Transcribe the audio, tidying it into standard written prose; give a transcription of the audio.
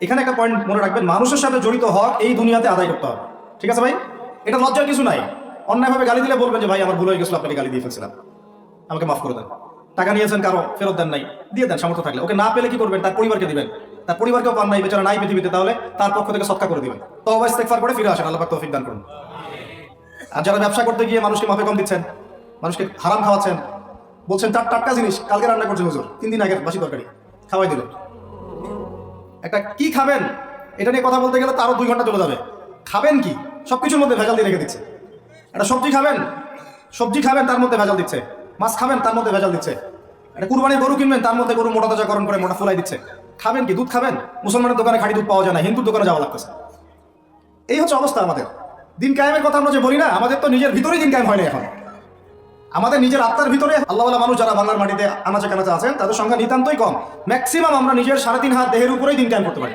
এখানে একটা পয়েন্ট মনে রাখবেন, মানুষের সাথে জড়িত হক এই দুনিয়াতে আদায় করতে হবে। ঠিক আছে ভাই, এটা লজ্জার কিছু নাই। অন্যায়ভাবে গালি দিলে বলবেন যে ভাই আমার ভুল হয়ে গেছিল, আপনাকে গালি দিয়ে ফেলছিলাম, আমাকে মাফ করে দেন। টাকা নিয়েছেন কারো, ফেরত দেন নাই, দিয়ে দেন সামর্থ্য থাকলে। ওকে না পেলে কি করবেন? তার পরিবারকে দিবেন। তার পরিবারকেও পান নাই, বেচারা নাই পৃথিবীতে, তাহলে তার পক্ষ থেকে সৎকার করে দিবেন। তওবা ইস্তেগফার করে ফিরে আসেন, আল্লাহ পাক তৌফিক দান করুন। আর যারা ব্যবসা করতে গিয়ে মানুষকে মাপে কম দিচ্ছেন, মানুষকে হারাম খাওয়াচ্ছেন, বলছেন টাটকা জিনিস কালকে রান্না করছে হুজুর, 3 দিন আগে বাসি তরকারি খাওয়াই দিল, একটা কি খাবেন এটা নিয়ে কথা বলতে গেলে তারও 2 ঘন্টা চলে যাবে। খাবেন কি? সবকিছুর মধ্যে ভেজাল দিয়ে রেখে দিচ্ছে। একটা সবজি খাবেন তার মধ্যে ভেজাল দিচ্ছে। মাছ খাবেন তার মধ্যে ভেজাল দিচ্ছে। একটা কুরবানির গরু কিনবেন তার মধ্যে গরু মোটা তাজাকরণ করে মোটা ফুলাই দিচ্ছে। খাবেন কি? দুধ খাবেন? মুসলমানের দোকানে খাঁটি দুধ পাওয়া যায় না, হিন্দুর দোকানে যাওয়া লাগতেছে। এই হচ্ছে অবস্থা আমাদের। দিন কায়েমের কথা আমরা যে বলি না, আমাদের তো নিজের ভিতরেই দিন কায়েম হয় না এখন। আমাদের নিজের আত্মার ভিতরে আল্লাহওয়ালা মানুষ যারা বাংলার মাটিতে আনাচে কানাচে আছেন তাদের সংখ্যা নিতান্তই কম। ম্যাক্সিমাম আমরা নিজের 3.5 হাত দেহের উপরেই দিন কায়েম করতে পারি।